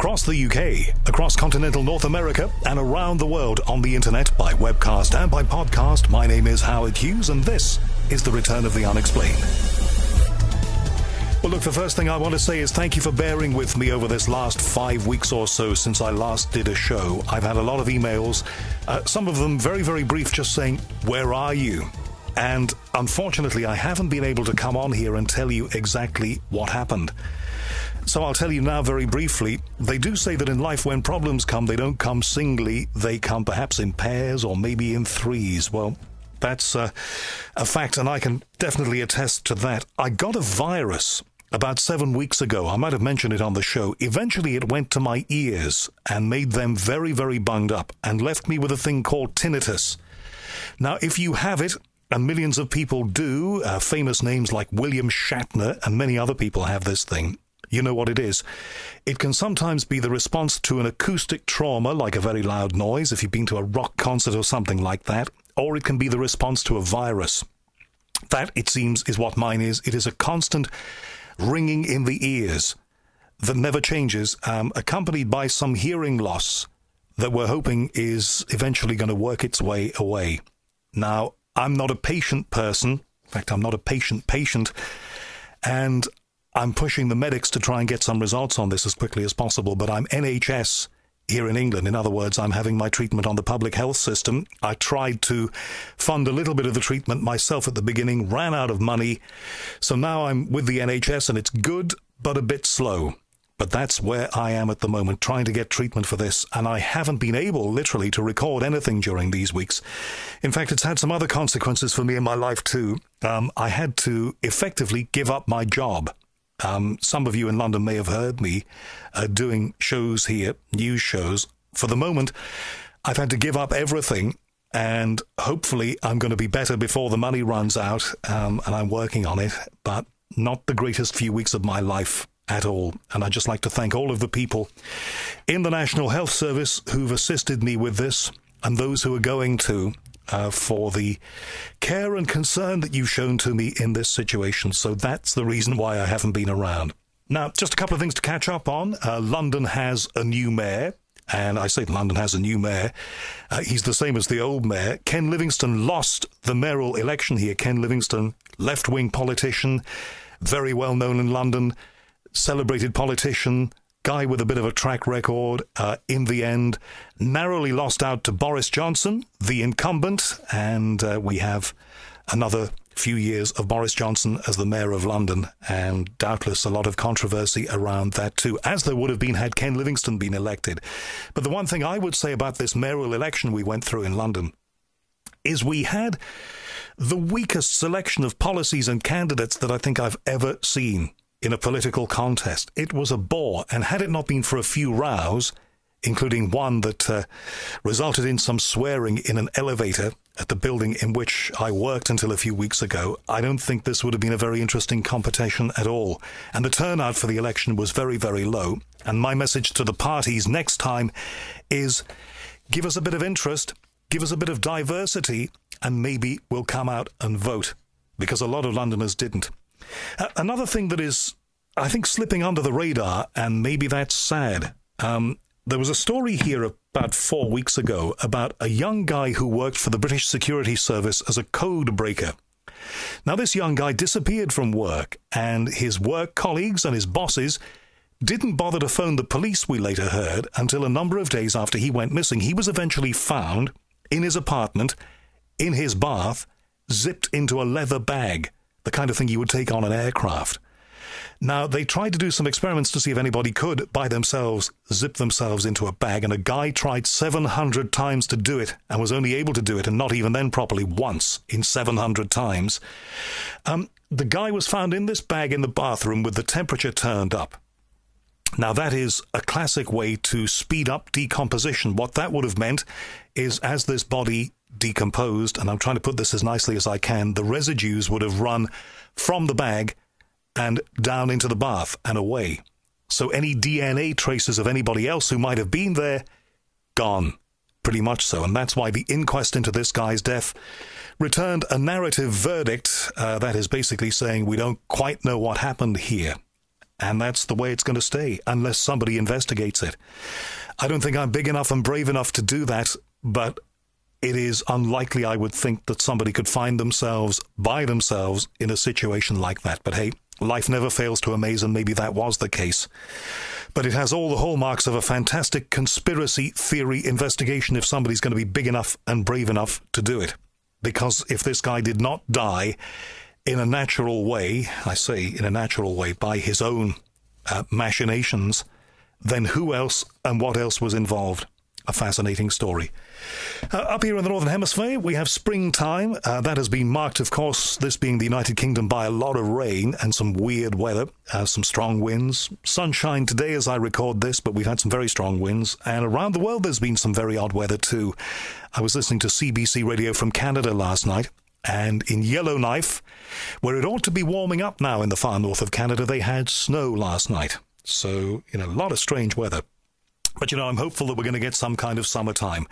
across the UK, across continental North America, and around the world on the internet by webcast and by podcast. My name is Howard Hughes, and this is the return of the Unexplained. Well, look, the first thing I want to say is thank you for bearing with me over this last 5 weeks or so since I last did a show. I've had a lot of emails, some of them very, very brief, just saying, where are you? And unfortunately, I haven't been able to come on here and tell you exactly what happened. So I'll tell you now very briefly. They do say that in life when problems come, they don't come singly. They come perhaps in pairs or maybe in threes. Well, that's a fact, and I can definitely attest to that. I got a virus about 7 weeks ago. I might have mentioned it on the show. Eventually, it went to my ears and made them very, very bunged up and left me with a thing called tinnitus. Now, if you have it, and millions of people do, famous names like William Shatner and many other people have this thing, you know what it is. It can sometimes be the response to an acoustic trauma, like a very loud noise, if you've been to a rock concert or something like that, or it can be the response to a virus. That, it seems, is what mine is. It is a constant ringing in the ears that never changes, accompanied by some hearing loss that we're hoping is eventually going to work its way away. Now, I'm not a patient person. In fact, I'm not a patient, and I'm pushing the medics to try and get some results on this as quickly as possible, but I'm NHS here in England. In other words, I'm having my treatment on the public health system. I tried to fund a little bit of the treatment myself at the beginning, ran out of money, so now I'm with the NHS, and it's good, but a bit slow. But that's where I am at the moment, trying to get treatment for this, and I haven't been able, literally, to record anything during these weeks. In fact, it's had some other consequences for me in my life too. I had to effectively give up my job. Some of you in London may have heard me doing shows here, news shows. For the moment, I've had to give up everything, and hopefully I'm going to be better before the money runs out, and I'm working on it, but not the greatest few weeks of my life at all. And I'd just like to thank all of the people in the National Health Service who've assisted me with this, and those who are going to, for the care and concern that you've shown to me in this situation. So that's the reason why I haven't been around. Now, just a couple of things to catch up on. London has a new mayor. And I say London has a new mayor. He's the same as the old mayor. Ken Livingstone lost the mayoral election here. Ken Livingstone, left-wing politician, very well known in London, celebrated politician, guy with a bit of a track record, in the end, narrowly lost out to Boris Johnson, the incumbent, and we have another few years of Boris Johnson as the Mayor of London, and doubtless a lot of controversy around that too, as there would have been had Ken Livingstone been elected. But the one thing I would say about this mayoral election we went through in London is we had the weakest selection of policies and candidates that I think I've ever seen in a political contest. It was a bore, and had it not been for a few rows, including one that resulted in some swearing in an elevator at the building in which I worked until a few weeks ago, I don't think this would have been a very interesting competition at all. And the turnout for the election was very, very low. And my message to the parties next time is, give us a bit of interest, give us a bit of diversity, and maybe we'll come out and vote, because a lot of Londoners didn't. Another thing that is, I think, slipping under the radar, and maybe that's sad, there was a story here about 4 weeks ago about a young guy who worked for the British Security Service as a code breaker. Now, this young guy disappeared from work, and his work colleagues and his bosses didn't bother to phone the police, we later heard, until a number of days after he went missing. He was eventually found in his apartment, in his bath, zipped into a leather bag, the kind of thing you would take on an aircraft. Now, they tried to do some experiments to see if anybody could, by themselves, zip themselves into a bag, and a guy tried 700 times to do it and was only able to do it, and not even then properly, once in 700 times. The guy was found in this bag in the bathroom with the temperature turned up. Now, that is a classic way to speed up decomposition. What that would have meant is, as this body decomposed, and I'm trying to put this as nicely as I can, the residues would have run from the bag and down into the bath and away. So any DNA traces of anybody else who might have been there, gone. Pretty much so. And that's why the inquest into this guy's death returned a narrative verdict that is basically saying we don't quite know what happened here. and that's the way it's going to stay unless somebody investigates it. I don't think I'm big enough and brave enough to do that, but it is unlikely, I would think, that somebody could find themselves by themselves in a situation like that. But hey, life never fails to amaze, and maybe that was the case. But it has all the hallmarks of a fantastic conspiracy theory investigation if somebody's going to be big enough and brave enough to do it. Because if this guy did not die in a natural way, I say in a natural way, by his own machinations, then who else and what else was involved? A fascinating story. Up here in the Northern Hemisphere, we have springtime. That has been marked, of course, this being the United Kingdom, by a lot of rain and some weird weather, some strong winds. Sunshine today as I record this, but we've had some very strong winds. And around the world, there's been some very odd weather too. I was listening to CBC radio from Canada last night, and in Yellowknife, where it ought to be warming up now in the far north of Canada, they had snow last night. So, a lot of strange weather. But, I'm hopeful that we're going to get some kind of summertime.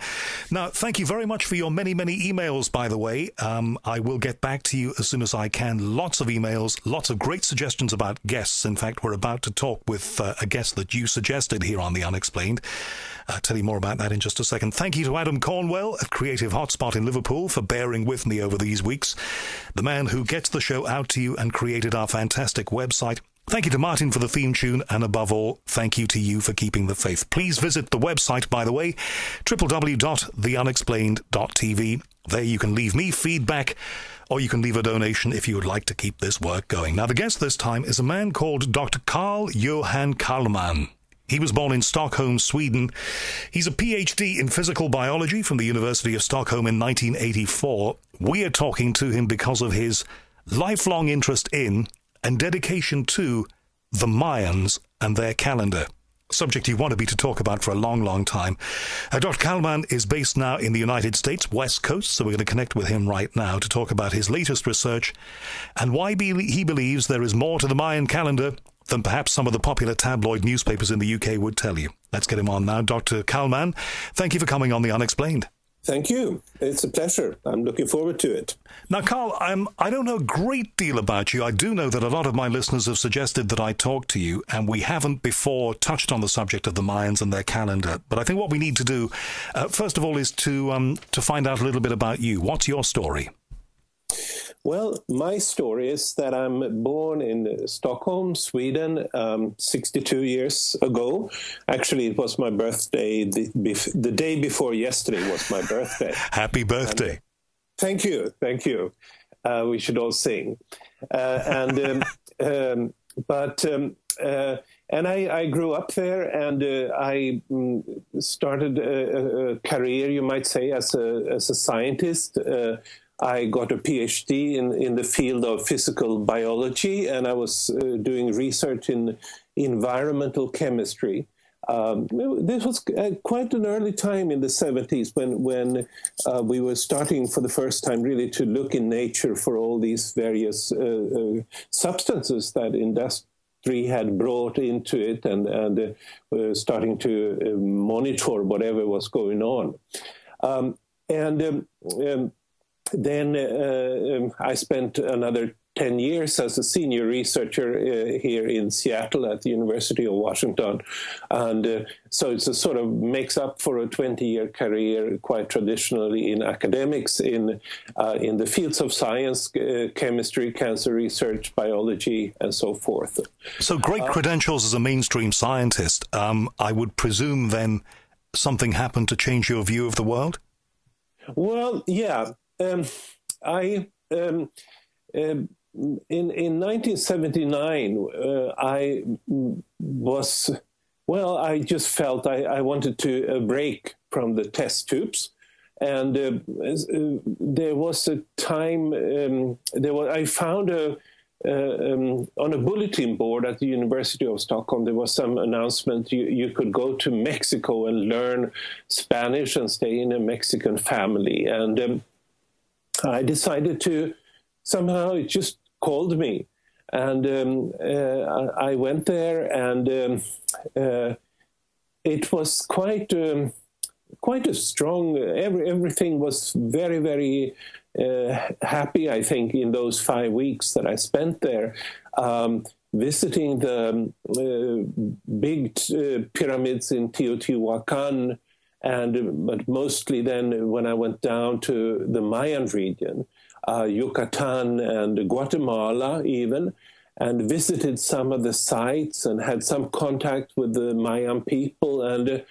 Now, thank you very much for your many, many emails, by the way. I will get back to you as soon as I can. Lots of emails, lots of great suggestions about guests. In fact, we're about to talk with a guest that you suggested here on The Unexplained. I'll tell you more about that in just a second. Thank you to Adam Cornwell at Creative Hotspot in Liverpool for bearing with me over these weeks. The man who gets the show out to you and created our fantastic website. Thank you to Martin for the theme tune, and above all, thank you to you for keeping the faith. Please visit the website, by the way, www.theunexplained.tv. There you can leave me feedback, or you can leave a donation if you would like to keep this work going. Now, the guest this time is a man called Dr. Johan Calleman. He was born in Stockholm, Sweden. He's a PhD in physical biology from the University of Stockholm in 1984. We are talking to him because of his lifelong interest in and dedication to the Mayans and their calendar. Subject you wanted me to talk about for a long, long time. Dr. Calleman is based now in the United States, West Coast, so we're going to connect with him right now to talk about his latest research and why he believes there is more to the Mayan calendar than perhaps some of the popular tabloid newspapers in the UK would tell you. Let's get him on now. Dr. Calleman, thank you for coming on The Unexplained. Thank you. It's a pleasure. I'm looking forward to it. Now, Carl, I don't know a great deal about you. I do know that a lot of my listeners have suggested that I talk to you, and we haven't before touched on the subject of the Mayans and their calendar. But I think what we need to do, first of all, is to find out a little bit about you. What's your story? Well, my story is that I'm born in Stockholm, Sweden, 62 years ago. Actually, it was my birthday. The day before yesterday was my birthday. Happy birthday. Thank you. Thank you. We should all sing. And I grew up there, and I started a career, you might say, as a scientist. I got a PhD in the field of physical biology, and I was doing research in environmental chemistry. This was quite an early time in the 70s when we were starting for the first time really to look in nature for all these various substances that industry had brought into it, and starting to monitor whatever was going on. Then I spent another 10 years as a senior researcher here in Seattle at the University of Washington. And so it's a sort of makes up for a 20-year career quite traditionally in academics in the fields of science, chemistry, cancer research, biology, and so forth. So great credentials as a mainstream scientist. I would presume then something happened to change your view of the world? Well, yeah. In 1979, I just felt I wanted to break from the test tubes. And there was a time, I found on a bulletin board at the University of Stockholm, there was some announcement you could go to Mexico and learn Spanish and stay in a Mexican family. And I decided to, somehow it just called me. And I went there, and it was quite a strong, everything was very, very happy, I think, in those 5 weeks that I spent there. visiting the big pyramids in Teotihuacan, but mostly then when I went down to the Mayan region, Yucatan and Guatemala even, and visited some of the sites and had some contact with the Mayan people. And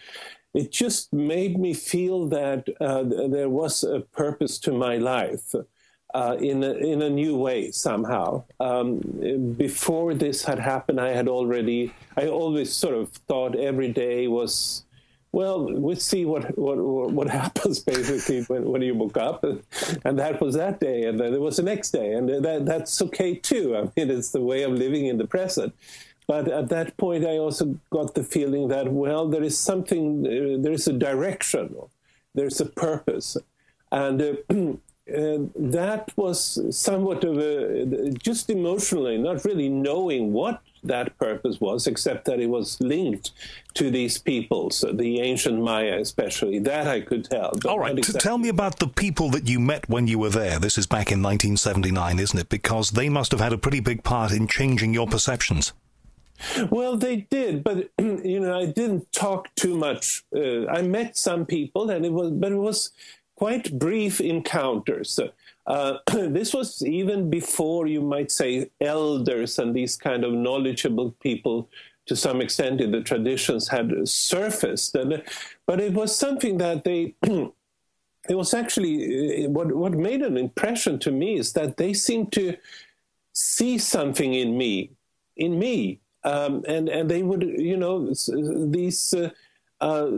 it just made me feel that there was a purpose to my life in a new way somehow. Before this had happened, I always sort of thought every day was, well, we'll see what happens basically when you woke up, and that was that day, and then there was the next day, and that's okay too. I mean, it's the way of living in the present. But at that point, I also got the feeling that, well, there is something, there is a direction, there's a purpose, and that was somewhat of just emotionally, not really knowing what that purpose was, except that it was linked to these peoples, the ancient Maya especially. That I could tell. All right, exactly. Tell me about the people that you met when you were there. This is back in 1979, isn't it? Because they must have had a pretty big part in changing your perceptions. Well, they did, but I didn't talk too much. I met some people, but it was quite brief encounters. This was even before, you might say, elders and these kind of knowledgeable people, to some extent, in the traditions had surfaced. But it was something that it was actually, what made an impression to me is that they seemed to see something in me. And they would,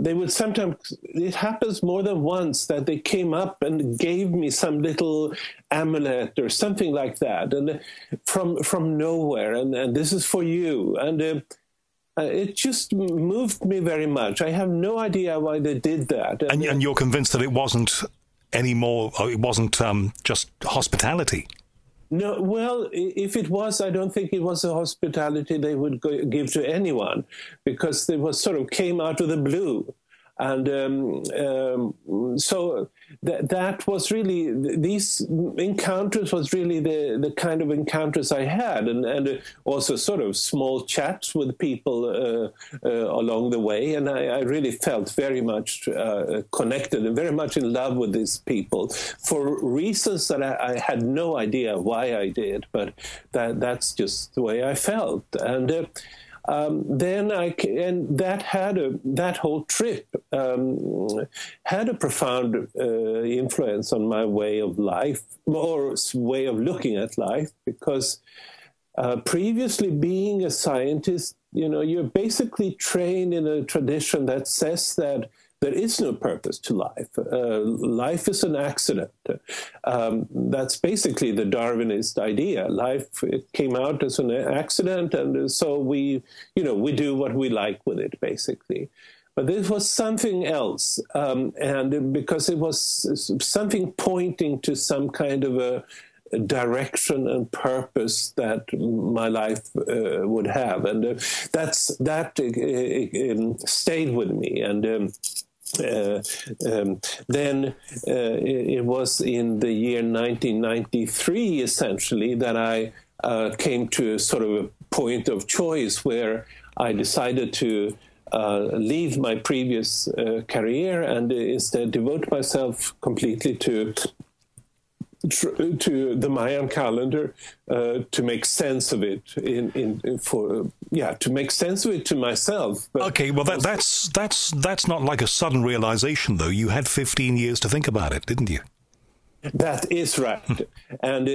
they would sometimes, it happens more than once that they came up and gave me some little amulet or something like that, and from nowhere, and this is for you. And it just moved me very much. I have no idea why they did that. And you're convinced that it wasn't anymore, it wasn't just hospitality? No, well, if it was, I don't think it was a hospitality they would give to anyone, because they was sort of came out of the blue. And so that was really, these encounters was really the kind of encounters I had, and also sort of small chats with people along the way. And I really felt very much connected and very much in love with these people for reasons that I had no idea why I did, but that's just the way I felt. And then that whole trip had a profound influence on my way of life, or way of looking at life, because previously being a scientist, you're basically trained in a tradition that says that there is no purpose to life. Life is an accident. That's basically the Darwinist idea. Life came out as an accident, and so we do what we like with it, basically. But this was something else, and because it was something pointing to some kind of a direction and purpose that my life would have, and that stayed with me. And then it was in the year 1993, essentially, that I came to sort of a point of choice where I decided to leave my previous career and instead devote myself completely to the Mayan calendar, to make sense of it to make sense of it to myself. But okay, well that's not like a sudden realization, though. You had 15 years to think about it, didn't you? That is right. And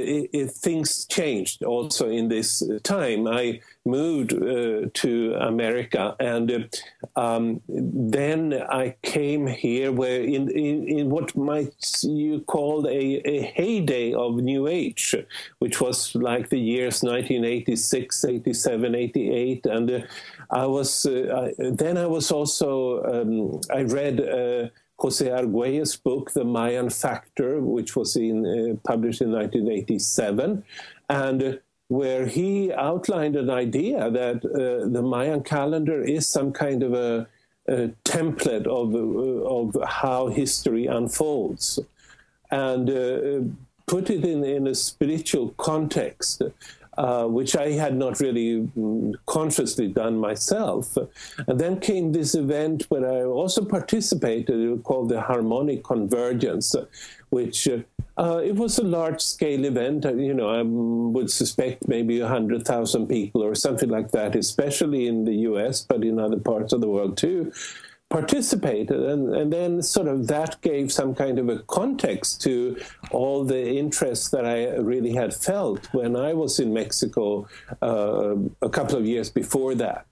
things changed also in this time. I moved to America, and then I came here where in what you call a heyday of New Age, which was like the years 1986, 87, 88. And I read Jose Arguelles' book, The Mayan Factor, which was published in 1987, and where he outlined an idea that the Mayan calendar is some kind of a template of how history unfolds, and put it in a spiritual context. which I had not really consciously done myself. And then came this event where I also participated, called the Harmonic Convergence, which it was a large-scale event. I would suspect maybe 100,000 people or something like that, especially in the US, but in other parts of the world too, participated. And then sort of that gave some kind of a context to all the interest that I really had felt when I was in Mexico a couple of years before that.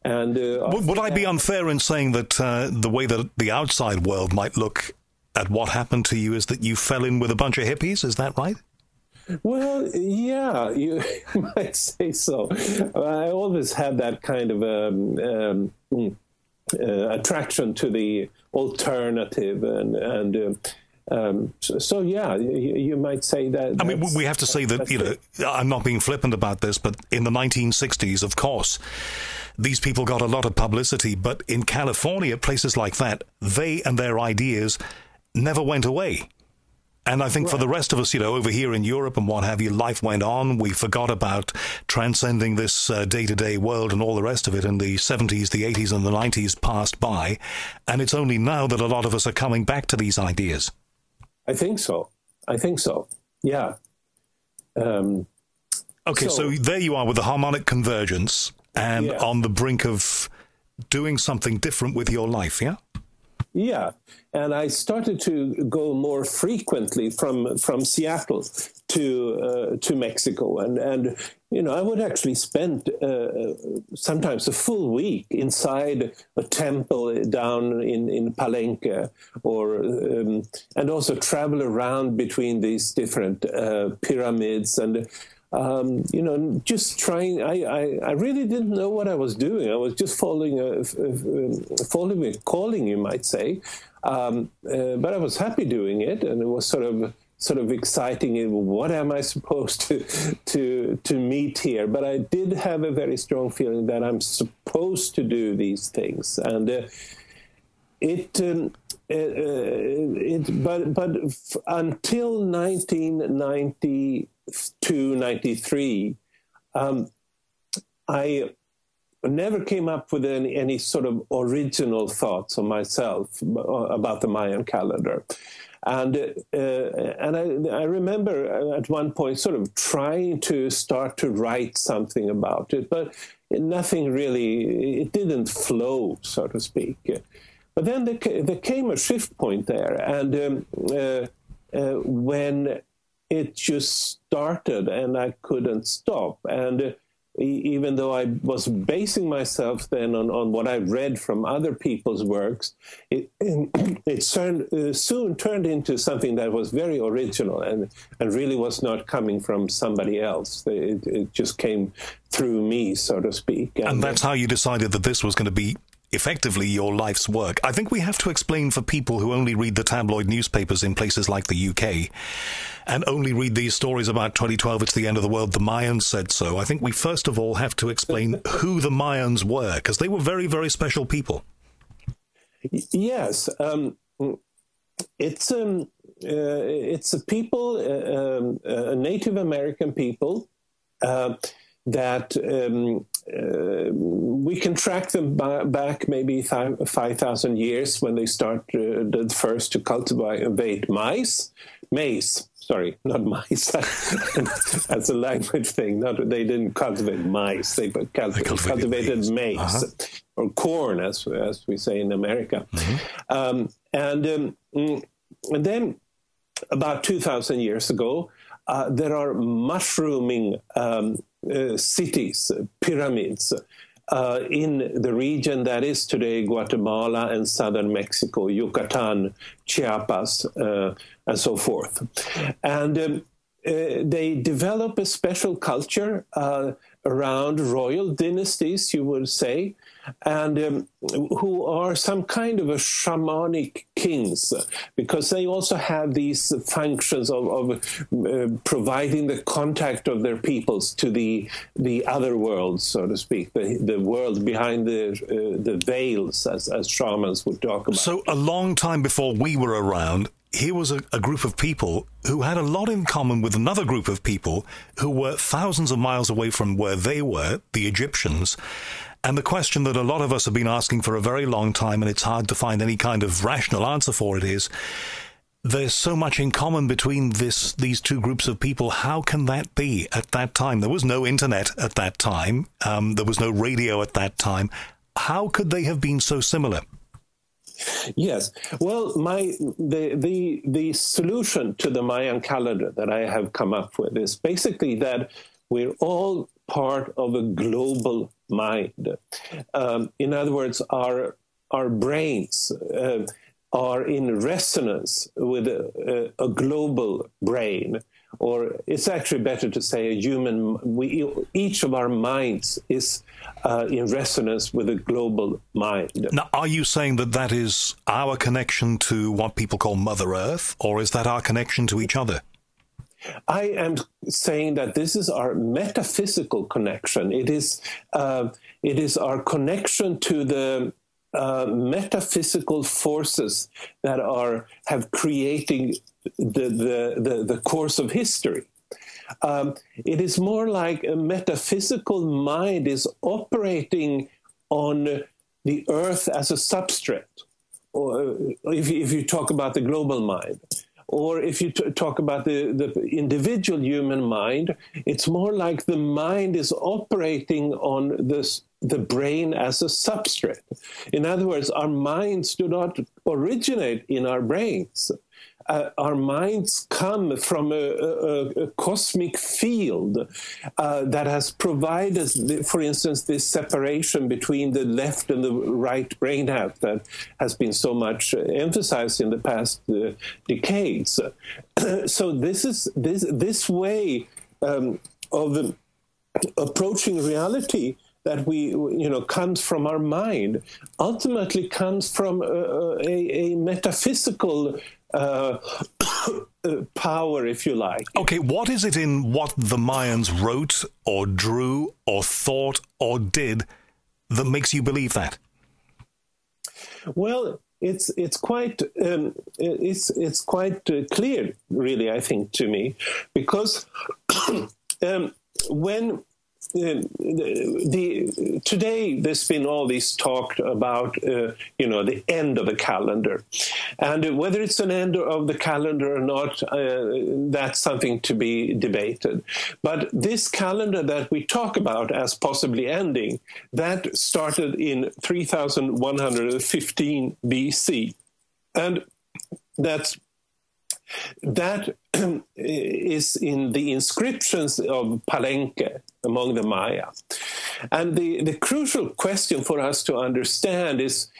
And would I be unfair in saying that the way that the outside world might look at what happened to you is that you fell in with a bunch of hippies? Is that right? Well, yeah, you might say so. I always had that kind of attraction to the alternative, so yeah, you might say that. I mean, we have to say that, I'm not being flippant about this, but in the 1960s, of course, these people got a lot of publicity, but in California, places like that, they and their ideas never went away. And I think for the rest of us, over here in Europe and what have you, life went on. We forgot about transcending this day-to-day world and all the rest of it. In the 70s, the 80s and the 90s passed by. And it's only now that a lot of us are coming back to these ideas. I think so. Yeah. Okay, so there you are with the harmonic convergence and on the brink of doing something different with your life, yeah? Yeah, and I started to go more frequently from Seattle to Mexico, and I would actually spend sometimes a full week inside a temple down in Palenque, and also travel around between these different pyramids and. Just trying. I really didn't know what I was doing. I was just following a calling, you might say. But I was happy doing it, and it was sort of exciting. What am I supposed to meet here? But I did have a very strong feeling that I'm supposed to do these things, and until 1992-93, I never came up with any sort of original thoughts of myself about the Mayan calendar. And I remember at one point sort of trying to start to write something about it, but nothing really, it didn't flow, so to speak. But then there came a shift point there, and when it just started and I couldn't stop. And even though I was basing myself then on what I read from other people's works, it soon turned into something that was very original and really was not coming from somebody else. It just came through me, so to speak. And that's how you decided that this was going to be effectively your life's work. I think we have to explain for people who only read the tabloid newspapers in places like the UK and only read these stories about 2012, it's the end of the world, the Mayans said so. I think we first of all have to explain who the Mayans were, because they were very, very special people. Yes. It's a people, a Native American people, that we can track them back maybe 5,000 years when they started first to cultivate maize. Sorry, not mice. That's a language thing. They didn't cultivate mice. They cultivated maize, or corn, as we say in America. Mm-hmm. And then about 2,000 years ago, there are mushrooming cities, pyramids, in the region that is today Guatemala and southern Mexico, Yucatan, Chiapas, and so forth. And they develop a special culture around royal dynasties, you would say, and who are some kind of a shamanic kings, because they also have these functions of providing the contact of their peoples to the other world, so to speak, the world behind the veils, as shamans would talk about. So a long time before we were around, here was a group of people who had a lot in common with another group of people who were thousands of miles away from where they were, the Egyptians. And the question that a lot of us have been asking for a very long time, and it's hard to find any kind of rational answer for it, is there's so much in common between these two groups of people. How can that be at that time? There was no internet at that time. There was no radio at that time. How could they have been so similar? Yes. Well, the solution to the Mayan calendar that I have come up with is basically that we're all part of a global mind. In other words, our brains are in resonance with a global brain, or it's actually better to say each of our minds is in resonance with a global mind. Now, are you saying that is our connection to what people call Mother Earth, or is that our connection to each other? I am saying that this is our metaphysical connection. It is our connection to the metaphysical forces that have created the course of history. It is more like a metaphysical mind is operating on the earth as a substrate, or if you talk about the global mind. Or if you talk about the individual human mind, it's more like the mind is operating on the brain as a substrate. In other words, our minds do not originate in our brains. Our minds come from a cosmic field that has provided, for instance, this separation between the left and the right brain half that has been so much emphasized in the past decades. So this way of approaching reality that comes from our mind, ultimately comes from a metaphysical power, if you like. Okay, what is it in what the Mayans wrote or drew or thought or did that makes you believe that? Well, it's quite clear, really, I think, to me, because when today there's been all this talk about the end of the calendar, and whether it's an end of the calendar or not, that's something to be debated. But this calendar that we talk about as possibly ending, that started in 3115 BC, and that is in the inscriptions of Palenque among the Maya. And the crucial question for us to understand is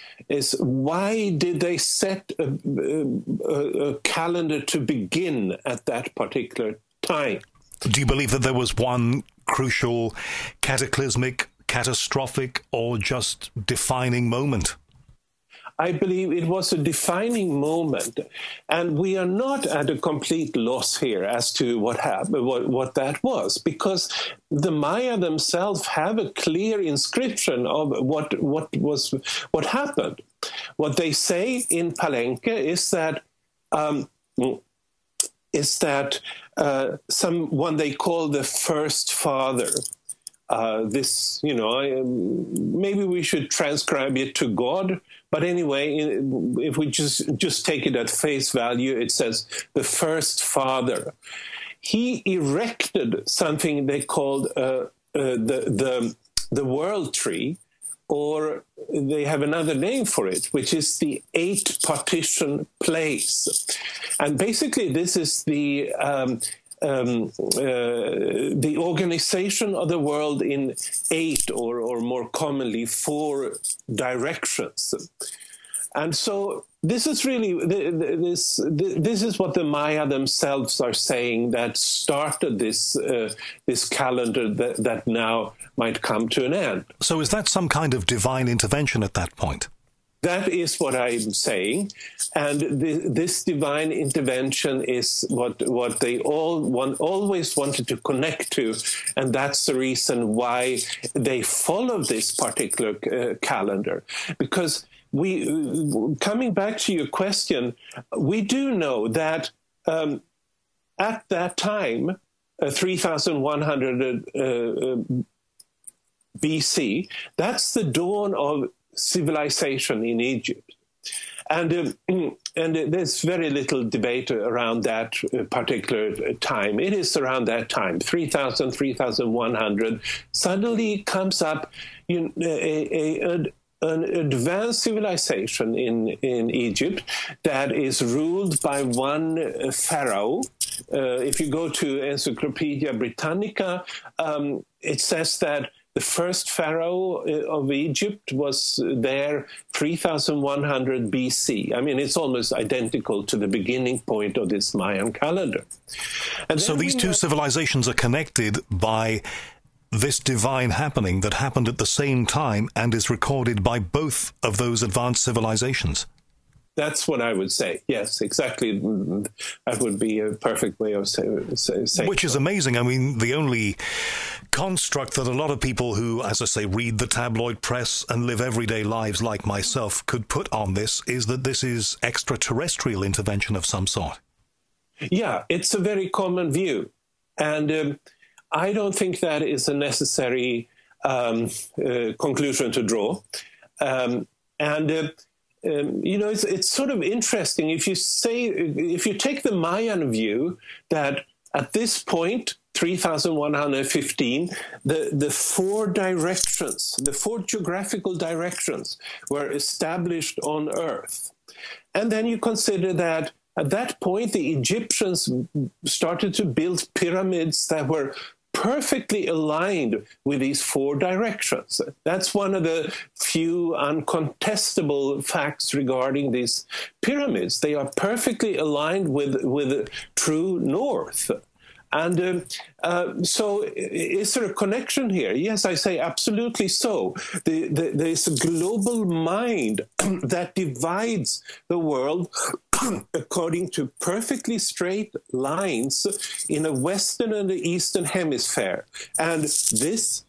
why did they set a calendar to begin at that particular time? Do you believe that there was one crucial, cataclysmic, catastrophic, or just defining moment? I believe it was a defining moment, and we are not at a complete loss here as to what happened, what that was, because the Maya themselves have a clear inscription of what happened. What they say in Palenque is that someone they call the first father. Maybe we should transcribe it to God. But anyway, if we just take it at face value, it says the first father. He erected something they called the world tree, or they have another name for it, which is the 8-partition place. And basically, this is the organization of the world in 8 or more commonly 4 directions. And so this is really this is what the Maya themselves are saying that started this calendar that now might come to an end. So is that some kind of divine intervention at that point? That is what I'm saying, and this divine intervention is what they always wanted to connect to, and that's the reason why they follow this particular calendar. Because coming back to your question, we do know that at that time, 3,100 BC, that's the dawn of civilization in Egypt. And there's very little debate around that particular time. It is around that time, 3,000, 3,100. Suddenly comes up an advanced civilization in Egypt that is ruled by one pharaoh. If you go to Encyclopedia Britannica, it says that the first pharaoh of Egypt was there 3,100 BC. I mean, it's almost identical to the beginning point of this Mayan calendar. And so these two civilizations are connected by this divine happening that happened at the same time and is recorded by both of those advanced civilizations. That's what I would say. Yes, exactly. That would be a perfect way of saying. Which is amazing. I mean, the only construct that a lot of people who, as I say, read the tabloid press and live everyday lives like myself could put on this is that this is extraterrestrial intervention of some sort. Yeah, it's a very common view. And I don't think that is a necessary conclusion to draw. It's sort of interesting if you take the Mayan view that at this point, 3,115, the four directions, the four geographical directions were established on Earth. And then you consider that at that point, the Egyptians started to build pyramids that were perfectly aligned with these four directions. That's one of the few uncontestable facts regarding these pyramids. They are perfectly aligned with true north. And so is there a connection here? Yes, I say absolutely so. There's a global mind that divides the world according to perfectly straight lines in a Western and the Eastern hemisphere. And this,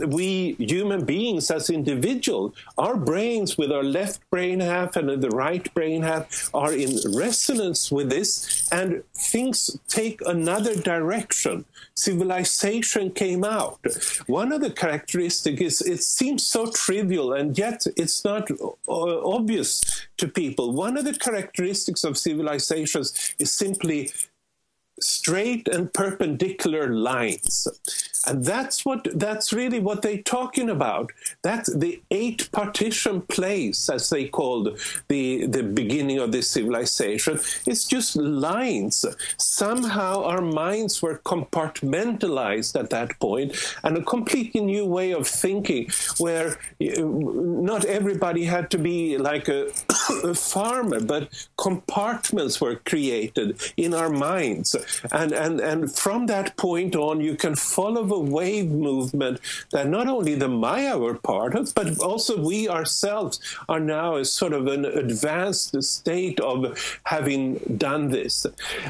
we human beings as individuals, our brains with our left brain half and the right brain half are in resonance with this, and things take another direction. Civilization came out. One of the characteristics is it seems so trivial, and yet it's not obvious to people. One of the characteristics of civilizations is simply straight and perpendicular lines. And that's really what they're talking about. That's the 8 partition place, as they called the beginning of this civilization. It's just lines. Somehow our minds were compartmentalized at that point, and a completely new way of thinking where not everybody had to be like a farmer, but compartments were created in our minds. And from that point on, you can follow the wave movement that not only the Maya were part of, but also we ourselves are now a sort of an advanced state of having done this.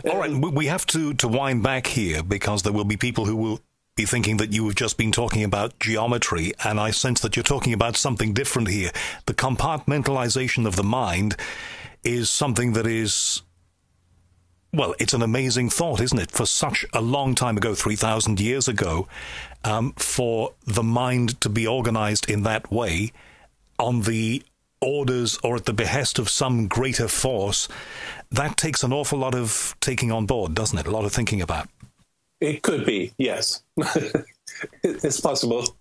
All right, we have to wind back here because there will be people who will be thinking that you have just been talking about geometry, and I sense that you're talking about something different here. The compartmentalization of the mind is something that is... Well, it's an amazing thought, isn't it? For such a long time ago, 3,000 years ago, for the mind to be organized in that way, on the orders or at the behest of some greater force, that takes an awful lot of taking on board, doesn't it? A lot of thinking about. It could be, yes. It's possible.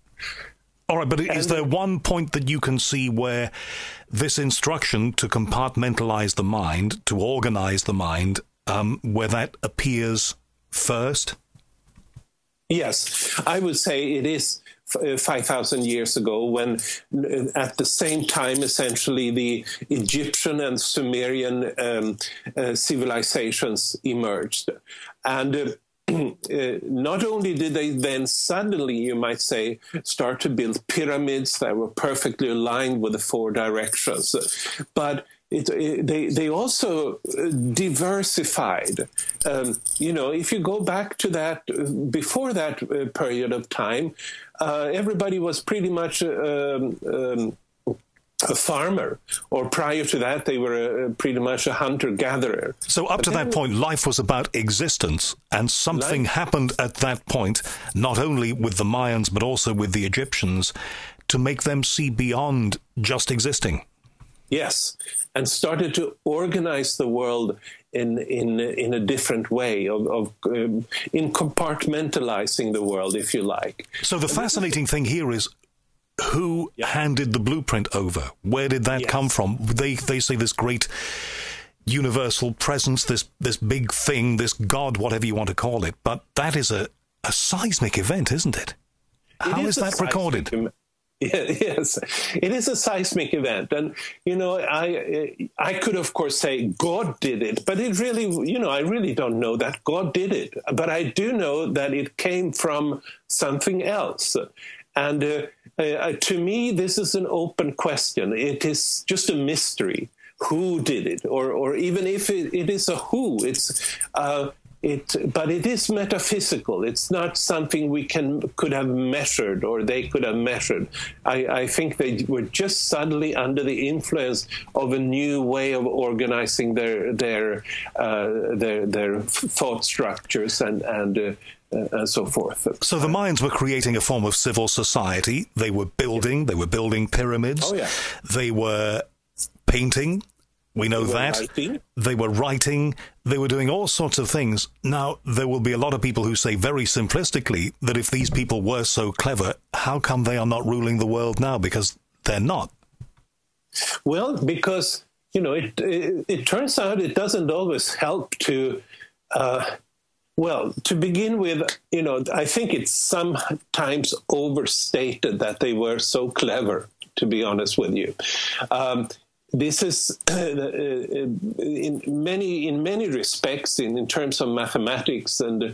All right, but is there one point that you can see where this instruction to compartmentalize the mind, to organize the mind, where that appears first? Yes, I would say it is 5,000 years ago when at the same time, essentially, the Egyptian and Sumerian civilizations emerged. And not only did they then suddenly, you might say, start to build pyramids that were perfectly aligned with the 4 directions, but they also diversified. If you go back to that, before that period of time, everybody was pretty much a farmer, or prior to that, they were pretty much a hunter-gatherer. So up to that point, life was about existence, and something happened at that point, not only with the Mayans, but also with the Egyptians, to make them see beyond just existing. Yes, and started to organize the world in a different way, in compartmentalizing the world, if you like. So the fascinating thing here is who handed the blueprint over? Where did that come from? They say this great universal presence, this big thing, this God, whatever you want to call it. But that is a seismic event, isn't it? How is that recorded? Yes, it is a seismic event. And, I could, of course, say God did it, but it really, I really don't know that God did it. But I do know that it came from something else. And to me, this is an open question. It is just a mystery. Who did it? Or even if it is a who, but it is metaphysical. It's not something we could have measured, or they could have measured. I think they were just suddenly under the influence of a new way of organizing their thought structures and so forth. So the Mayans were creating a form of civil society. They were building pyramids. Oh, yeah. They were painting. We know that. They were writing. They were doing all sorts of things. Now, there will be a lot of people who say very simplistically that if these people were so clever, how come they are not ruling the world now? Because they're not. Well, because, it turns out it doesn't always help to... to begin with, I think it's sometimes overstated that they were so clever, to be honest with you. This is, in many respects, in terms of mathematics and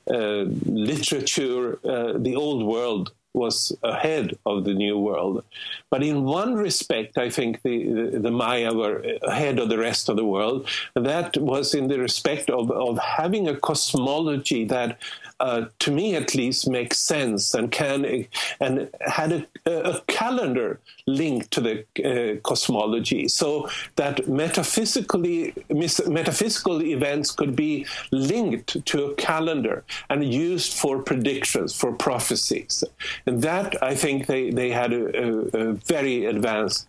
literature, the old world was ahead of the new world. But in one respect, I think the Maya were ahead of the rest of the world. That was in the respect of having a cosmology that, to me at least, makes sense and had a calendar linked to the cosmology, so that metaphysical events could be linked to a calendar and used for predictions, for prophecies. And that, I think, they had a very advanced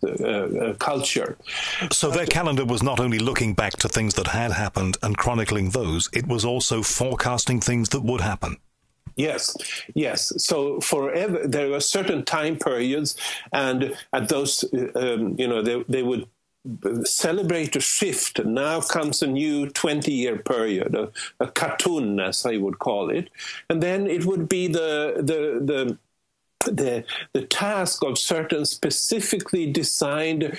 culture. So their calendar was not only looking back to things that had happened and chronicling those, it was also forecasting things that would happen. Yes. So forever, there were certain time periods, and at those, they would celebrate a shift. Now comes a new 20-year period, a cartoon, as I would call it, and then it would be the task of certain specifically designed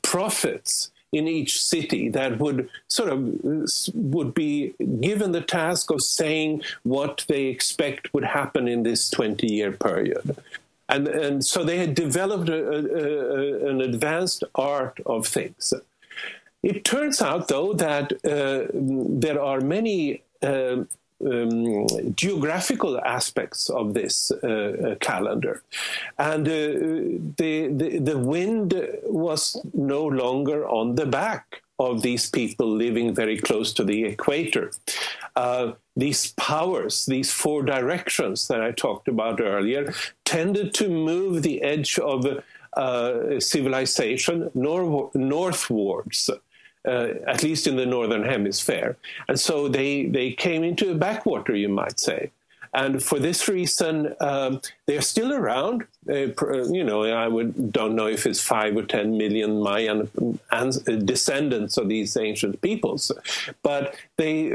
prophets in each city that would be given the task of saying what they expect would happen in this 20-year period. And so they had developed an advanced art of things. It turns out, though, that there are many geographical aspects of this calendar, and the wind was no longer on the back of these people living very close to the equator. These powers, these four directions that I talked about earlier, tended to move the edge of civilization northwards. At least in the northern hemisphere. And so they came into a backwater, you might say. And for this reason, they're still around. Don't know if it's 5 or 10 million Mayan descendants of these ancient peoples. But they,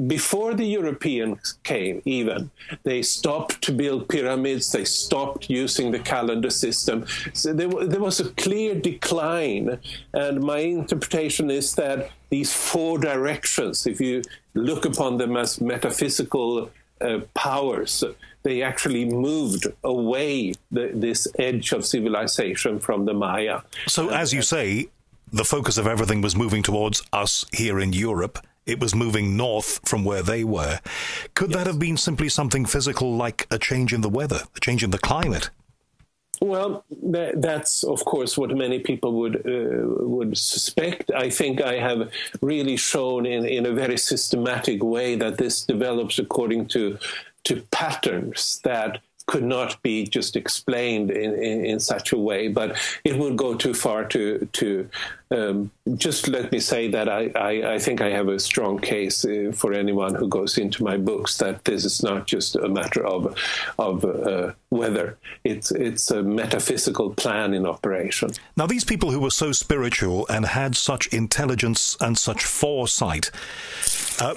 before the Europeans came even, they stopped to build pyramids. They stopped using the calendar system. So there was a clear decline. And my interpretation is that these four directions, if you look upon them as metaphysical powers, they actually moved away this edge of civilization from the Maya. So, as you say, the focus of everything was moving towards us here in Europe. It was moving north from where they were. Could that have been simply something physical, like a change in the weather, a change in the climate? Well, that's of course what many people would suspect. I think I have really shown in a very systematic way that this develops according to patterns that could not be just explained in such a way, but it would go too far to just let me say that I think I have a strong case for anyone who goes into my books that this is not just a matter of weather. It's a metaphysical plan in operation. Now, these people who were so spiritual and had such intelligence and such foresight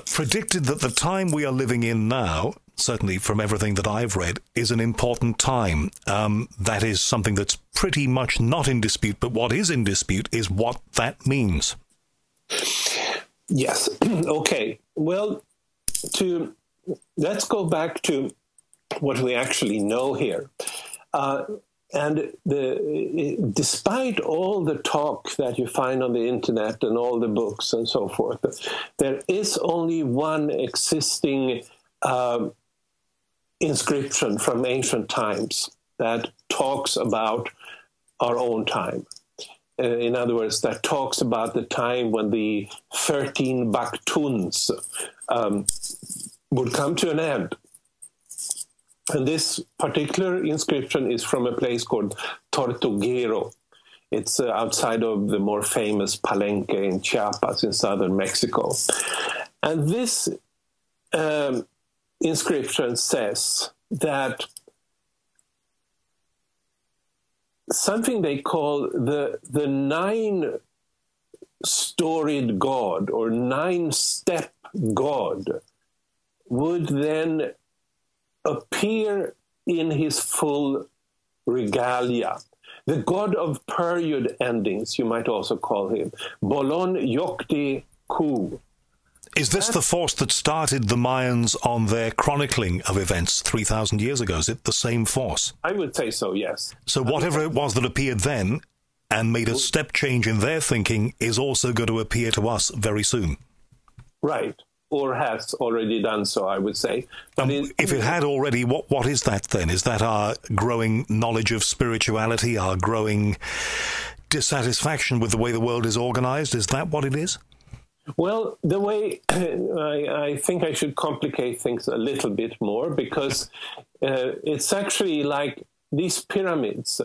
predicted that the time we are living in now, certainly from everything that I've read, is an important time. That is something that's pretty much not in dispute, but what is in dispute is what that means. Yes. Okay. Well, let's go back to what we actually know here. And despite all the talk that you find on the internet and all the books and so forth, there is only one existing inscription from ancient times that talks about our own time. In other words, that talks about the time when the 13 Baktuns would come to an end. And this particular inscription is from a place called Tortuguero. It's outside of the more famous Palenque in Chiapas in southern Mexico. And this inscription says that something they call the 9-storied god or 9-step god would then appear in his full regalia. The god of period endings, you might also call him. Bolon Yokti Ku. Is this the force that started the Mayans on their chronicling of events 3,000 years ago? Is it the same force? I would say so, yes. So whatever it was that appeared then and made a step change in their thinking is also going to appear to us very soon. Right. Or has already done so, I would say. But if it had already, what is that then? Is that our growing knowledge of spirituality, our growing dissatisfaction with the way the world is organized? Is that what it is? Well, the way I think I should complicate things a little bit more, because it's actually like these pyramids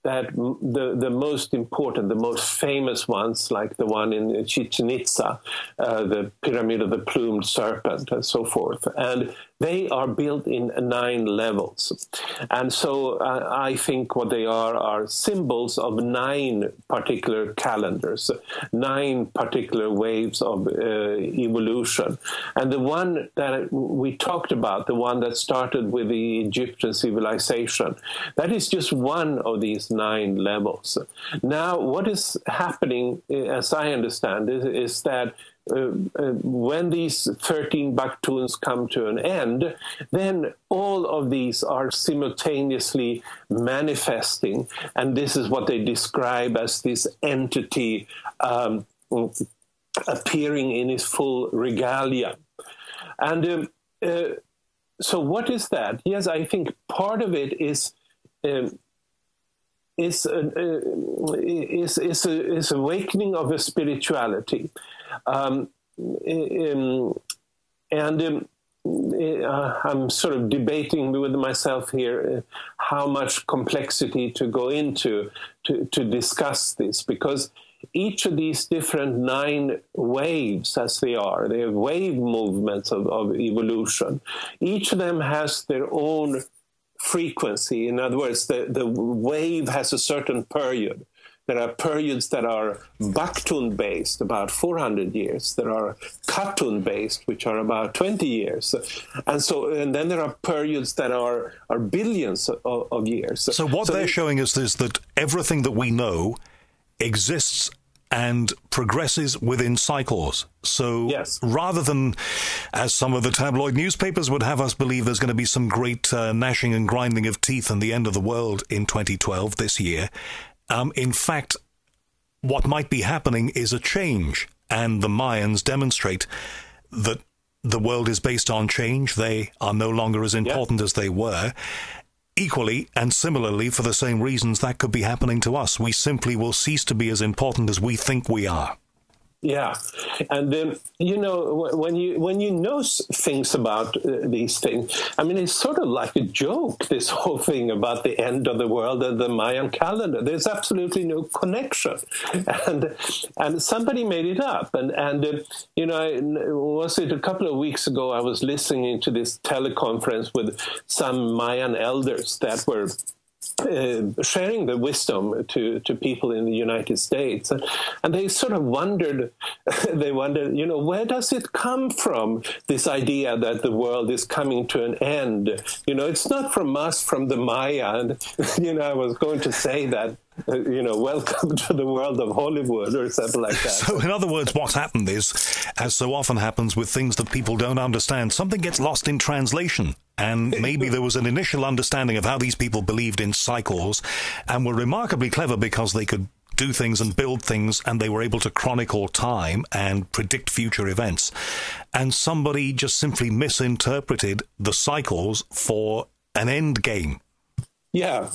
that the most important, the most famous ones, like the one in Chichen Itza, the Pyramid of the Plumed Serpent and so forth. And they are built in 9 levels. And so I think what they are symbols of 9 particular calendars, 9 particular waves of evolution. And the one that we talked about, the one that started with the Egyptian civilization, that is just one of these 9 levels. Now, what is happening, as I understand it, is that when these 13 Baktuns come to an end, then all of these are simultaneously manifesting, and this is what they describe as this entity appearing in its full regalia. And so what is that? Yes, I think part of it is awakening of a spirituality. I'm sort of debating with myself here how much complexity to go into to discuss this, because each of these different 9 waves, as they are wave movements of evolution. Each of them has their own frequency. In other words, the wave has a certain period. There are periods that are Baktun-based, about 400 years. There are Katun-based, which are about 20 years. And then there are periods that are billions of years. So what they're showing us is that everything that we know exists and progresses within cycles. So yes, rather than, as some of the tabloid newspapers would have us believe, there's going to be some great gnashing and grinding of teeth and the end of the world in 2012, this year, in fact, what might be happening is a change, and the Mayans demonstrate that the world is based on change. They are no longer as important as they were. equally and similarly, for the same reasons, that could be happening to us. We simply will cease to be as important as we think we are. Yeah, and when you know things about these things, I mean, it's sort of like a joke. This whole thing about the end of the world and the Mayan calendar. There's absolutely no connection, and somebody made it up. And was it a couple of weeks ago? I was listening to this teleconference with some Mayan elders that were sharing the wisdom to people in the United States, and they sort of wondered, where does it come from, this idea that the world is coming to an end? It's not from us, from the Maya. And I was going to say that, welcome to the world of Hollywood or something like that. So in other words, what's happened is, as so often happens with things that people don't understand, something gets lost in translation. And maybe there was an initial understanding of how these people believed in cycles and were remarkably clever because they could do things and build things, and they were able to chronicle time and predict future events. And somebody just simply misinterpreted the cycles for an end game. Yeah,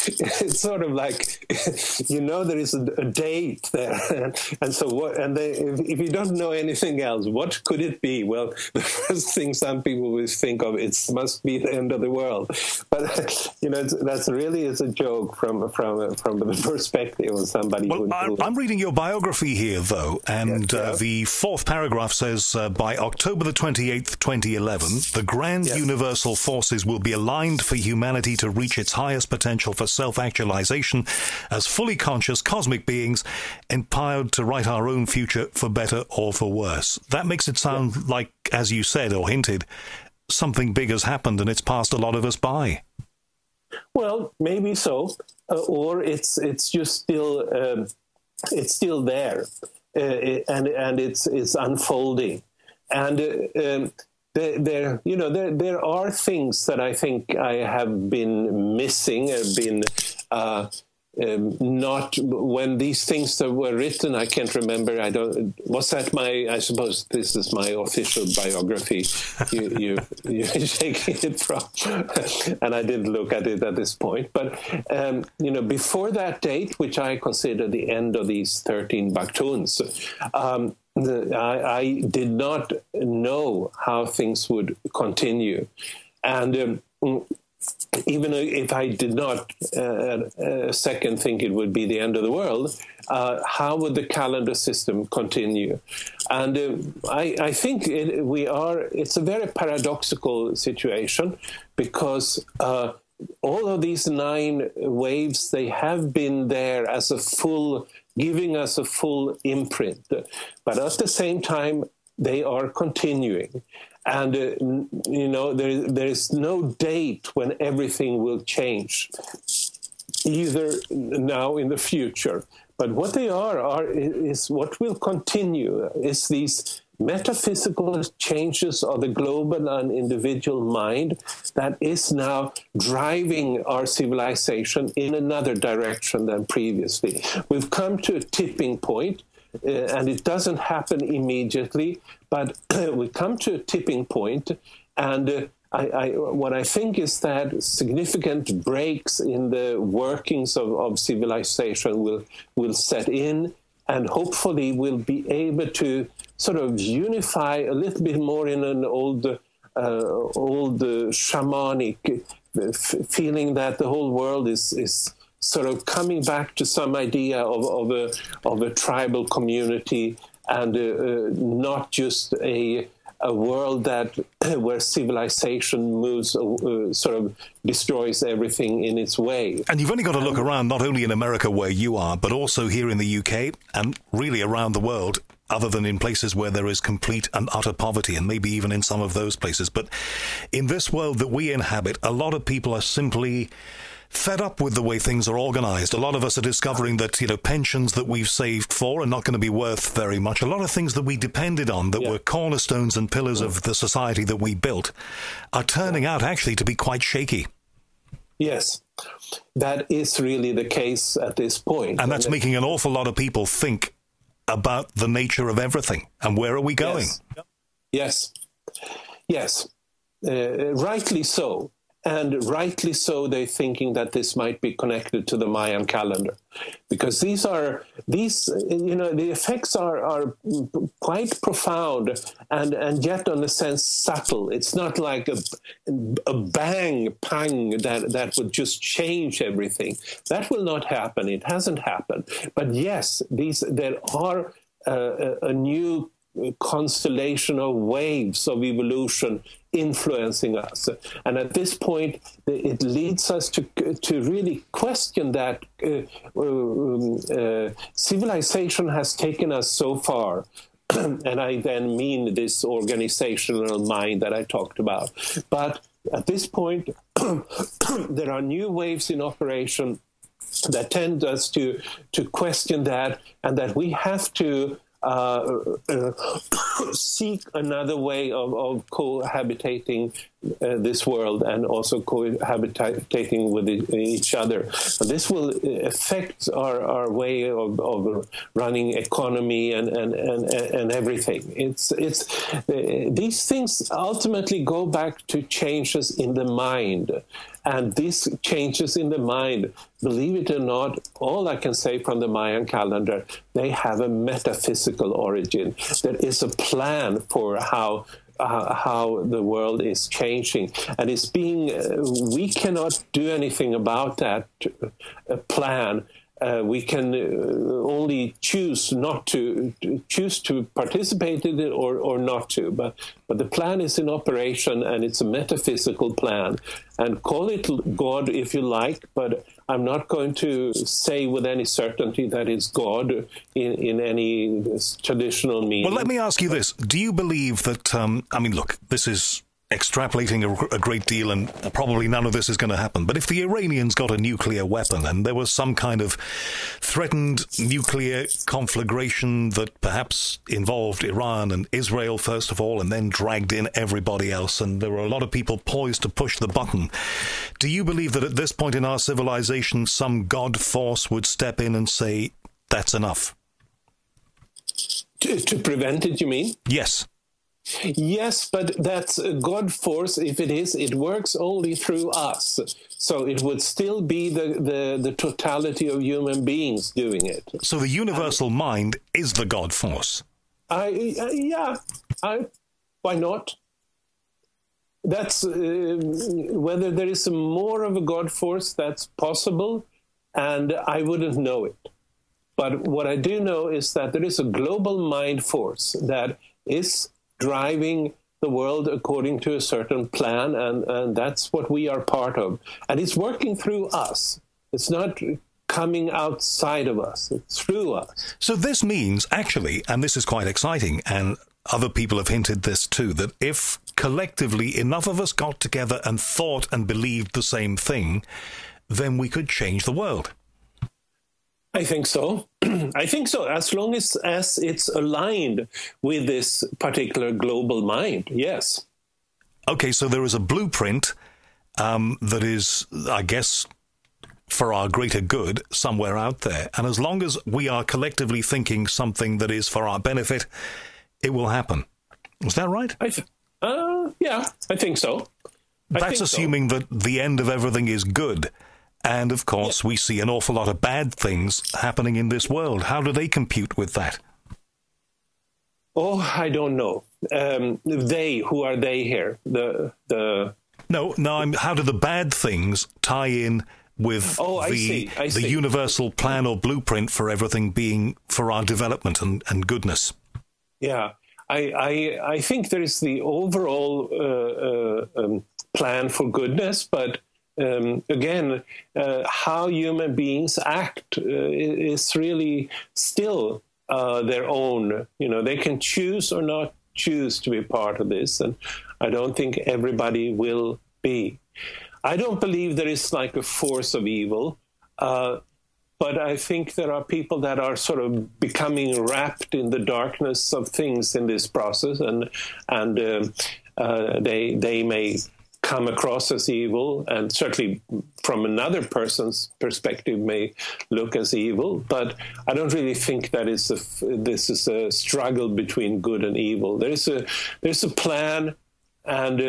it's sort of like, there is a date there. And so what, and if you don't know anything else, what could it be? Well, the first thing some people will think of, it must be the end of the world. But, that's really is a joke from the perspective of somebody. Well, I'm reading your biography here, though, and the fourth paragraph says, by October the 28th, 2011, the grand universal forces will be aligned for humanity to reach its highest potential for self-actualization as fully conscious cosmic beings empowered to write our own future for better or for worse. That makes it sound like, as you said or hinted, something big has happened and it's passed a lot of us by. Well, maybe so, or it's just still there, and it's unfolding, and. There are things that I think I have been missing, not when these things that were written. I can't remember. I suppose this is my official biography. You're shaking it from, and I didn't look at it at this point. But before that date, which I consider the end of these 13 Baktuns, I did not know how things would continue. And even if I did not a second think it would be the end of the world, how would the calendar system continue? And I think it's a very paradoxical situation, because all of these 9 waves, they have been there as giving us a full imprint. But at the same time, they are continuing. And, there is no date when everything will change, either now in the future. But what they is what will continue is these metaphysical changes of the global and individual mind that is now driving our civilization in another direction than previously. We've come to a tipping point, and it doesn't happen immediately, but we come to a tipping point, and what I think is that significant breaks in the workings of civilization will set in, and hopefully we'll be able to sort of unify a little bit more in an old shamanic feeling that the whole world is sort of coming back to some idea of a tribal community, and not just a world where civilization moves, sort of destroys everything in its way. And you've only got to look around, not only in America where you are, but also here in the UK, and really around the world, other than in places where there is complete and utter poverty, and maybe even in some of those places. But in this world that we inhabit, a lot of people are simply fed up with the way things are organized. A lot of us are discovering that, pensions that we've saved for are not going to be worth very much. A lot of things that we depended on, that were cornerstones and pillars of the society that we built, are turning out actually to be quite shaky. Yes, that is really the case at this point. And that's making an awful lot of people think about the nature of everything and where are we going. Yes. Rightly so. And rightly so, they're thinking that this might be connected to the Mayan calendar, because the effects are quite profound and yet, in a sense, subtle. It's not like a bang, pang that would just change everything. That will not happen. It hasn't happened. But yes, there are a new constellation of waves of evolution influencing us, and at this point it leads us to really question that civilization has taken us so far. And I then mean this organizational mind that I talked about. But at this point there are new waves in operation that tend us to question that, and that we have to seek another way of cohabitating this world, and also cohabitating with each other. And this will affect our way of running economy and everything. It's these things ultimately go back to changes in the mind. And these changes in the mind, believe it or not, all I can say from the Mayan calendar, they have a metaphysical origin. There is a plan for how the world is changing, and it's being. We cannot do anything about that plan. We can only choose not to participate in it or not to. But the plan is in operation, and it's a metaphysical plan. And call it God if you like, but I'm not going to say with any certainty that it's God in any traditional meaning. Well, let me ask you this. Do you believe that, look, this is extrapolating a great deal, and probably none of this is going to happen. But if the Iranians got a nuclear weapon and there was some kind of threatened nuclear conflagration that perhaps involved Iran and Israel first of all, and then dragged in everybody else, and there were a lot of people poised to push the button, do you believe that at this point in our civilization some God force would step in and say, that's enough? To prevent it, you mean? Yes. Yes, but that's a God force. If it is, it works only through us. So it would still be the totality of human beings doing it. So the universal mind is the God force. Why not? That's whether there is more of a God force, that's possible, and I wouldn't know it. But what I do know is that there is a global mind force that is driving the world according to a certain plan, and that's what we are part of. And it's working through us. It's not coming outside of us. It's through us. So this means, actually, and this is quite exciting, and other people have hinted this too, that if collectively enough of us got together and thought and believed the same thing, then we could change the world. I think so. I think so, as long as it's aligned with this particular global mind, yes. Okay, so there is a blueprint that is, I guess, for our greater good somewhere out there. And as long as we are collectively thinking something that is for our benefit, it will happen. Is that right? Yeah, I think so. That's assuming that the end of everything is good. And, of course, we see an awful lot of bad things happening in this world. How do they compute with that? Oh, I don't know. Who are they here? No, how do the bad things tie in with the universal plan or blueprint for everything being for our development and goodness? Yeah. I think there is the overall plan for goodness, but again, how human beings act is really still their own. They can choose or not choose to be part of this, and I don't think everybody will be. I don't believe there is like a force of evil, but I think there are people that are sort of becoming wrapped in the darkness of things in this process, and they may come across as evil, and certainly from another person's perspective may look as evil. But I don't really think that this is a struggle between good and evil. There's a plan, And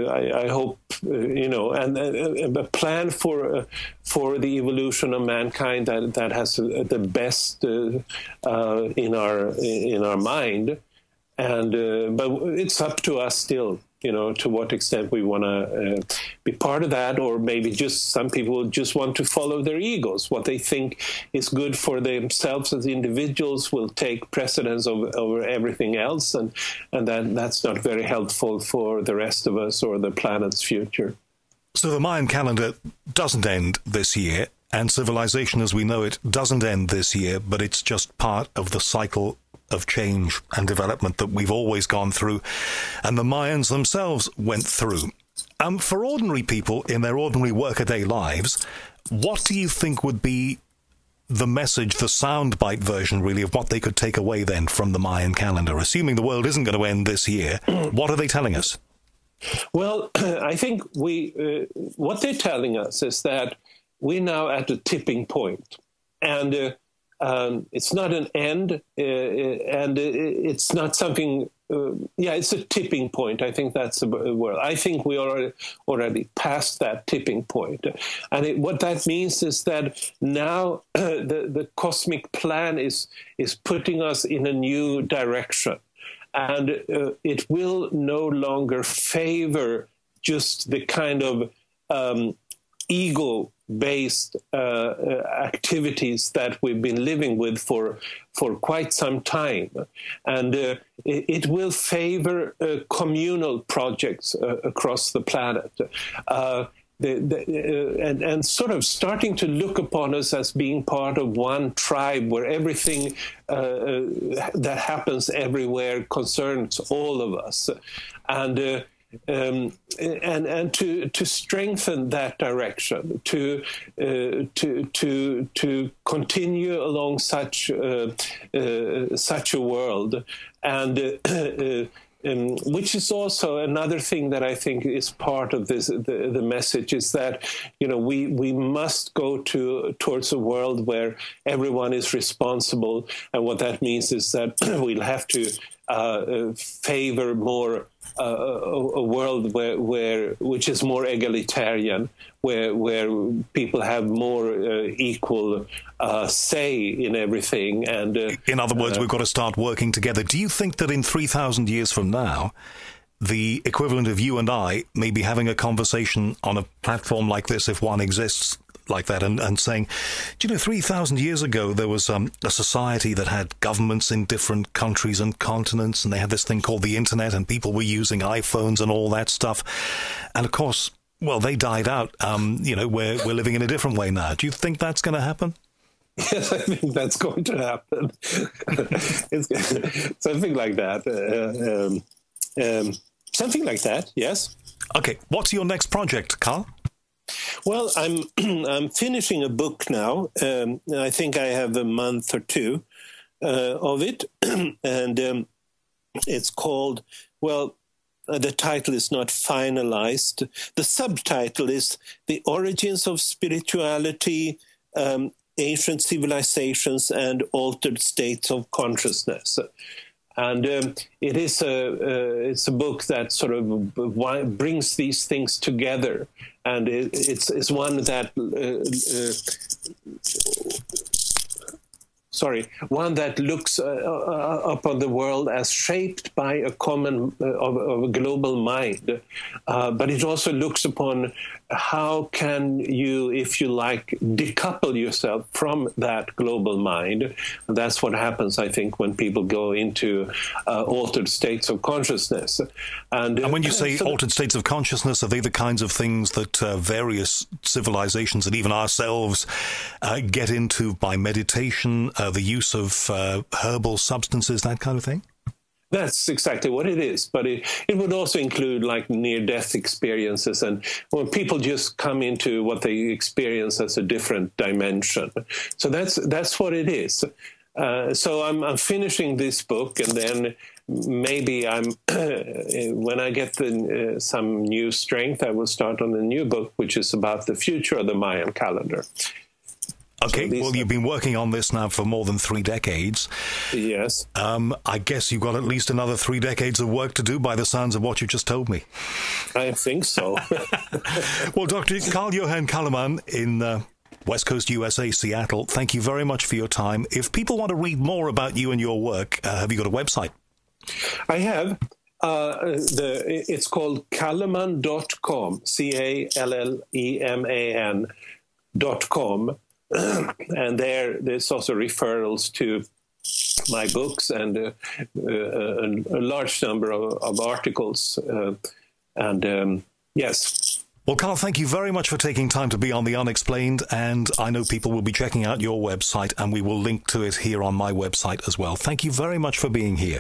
I hope, and a plan for the evolution of mankind that has the best in our mind. And but it's up to us still, to what extent we want to be part of that, or maybe just some people just want to follow their egos. What they think is good for themselves as individuals will take precedence over everything else, and that's not very helpful for the rest of us or the planet's future. So the Mayan calendar doesn't end this year, and civilization as we know it doesn't end this year, but it's just part of the cycle of change and development that we've always gone through, and the Mayans themselves went through. For ordinary people in their ordinary workaday lives, what do you think would be the message, the soundbite version, really, of what they could take away then from the Mayan calendar? Assuming the world isn't going to end this year, what are they telling us? Well, I think what they're telling us is that we're now at a tipping point, and it's not an end, and it's not something. It's a tipping point. I think that's the word. I think we are already past that tipping point, and what that means is that now the cosmic plan is putting us in a new direction, and it will no longer favor just the kind of ego-based activities that we've been living with for quite some time, and it will favor communal projects across the planet, and sort of starting to look upon us as being part of one tribe where everything that happens everywhere concerns all of us, and to strengthen that direction, to continue along such a world, and which is also another thing that I think is part of this. The message is that we must go towards a world where everyone is responsible, and what that means is that we'll have to favor more a world which is more egalitarian, where people have more equal say in everything. And in other words, we've got to start working together. Do you think that in 3,000 years from now, the equivalent of you and I may be having a conversation on a platform like this, if one exists like that, and saying, 3,000 years ago there was a society that had governments in different countries and continents, and they had this thing called the internet, and people were using iPhones and all that stuff, and of course, well, they died out. We're living in a different way now. Do you think that's going to happen? Yes, I think that's going to happen. It's something like that. Something like that, yes. Okay, what's your next project, Carl? Well, I'm finishing a book now. I think I have a month or two of it, and it's called, the title is not finalized. The subtitle is The Origins of Spirituality, Ancient Civilizations and Altered States of Consciousness. And it's a book that sort of brings these things together, and it's one that looks upon the world as shaped by a common of a global mind, but it also looks upon how can you, if you like, decouple yourself from that global mind. And that's what happens, I think, when people go into altered states of consciousness. And when you say altered states of consciousness, are they the kinds of things that various civilizations and even ourselves get into by meditation, the use of herbal substances, that kind of thing? That's exactly what it is, but it would also include like near-death experiences, and when people just come into what they experience as a different dimension. So that's what it is. So I'm finishing this book, and then maybe when I get some new strength, I will start on a new book, which is about the future of the Mayan calendar. Okay, well, you've been working on this now for more than 3 decades. Yes. I guess you've got at least another 3 decades of work to do by the sounds of what you've just told me. I think so. Well, Dr. Johan Calleman in West Coast, USA, Seattle, thank you very much for your time. If people want to read more about you and your work, have you got a website? I have. It's called Calleman.com, CALLEMAN.com. And there's also referrals to my books and a large number of articles. Yes. Well, Carl, thank you very much for taking time to be on The Unexplained, and I know people will be checking out your website, and we will link to it here on my website as well. Thank you very much for being here.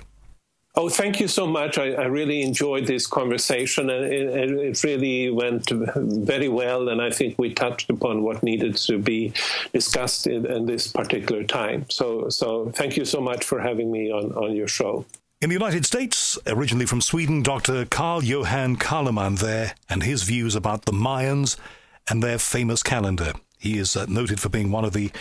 Oh, thank you so much. I really enjoyed this conversation, and it really went very well, and I think we touched upon what needed to be discussed in this particular time. So thank you so much for having me on your show. In the United States, originally from Sweden, Dr. Johan Calleman there, and his views about the Mayans and their famous calendar. He is noted for being one of the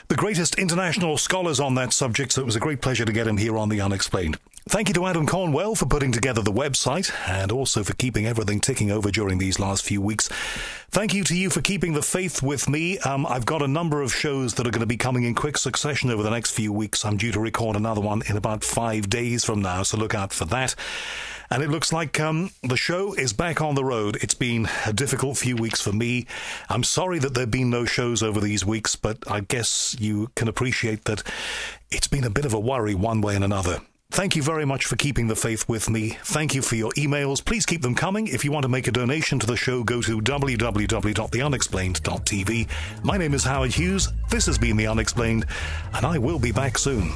greatest international scholars on that subject, so it was a great pleasure to get him here on The Unexplained. Thank you to Adam Cornwell for putting together the website and also for keeping everything ticking over during these last few weeks. Thank you to you for keeping the faith with me. I've got a number of shows that are going to be coming in quick succession over the next few weeks. I'm due to record another one in about 5 days from now, so look out for that. And it looks like the show is back on the road. It's been a difficult few weeks for me. I'm sorry that there have been no shows over these weeks, but I guess you can appreciate that it's been a bit of a worry one way and another. Thank you very much for keeping the faith with me. Thank you for your emails. Please keep them coming. If you want to make a donation to the show, go to www.theunexplained.tv. My name is Howard Hughes. This has been The Unexplained, and I will be back soon.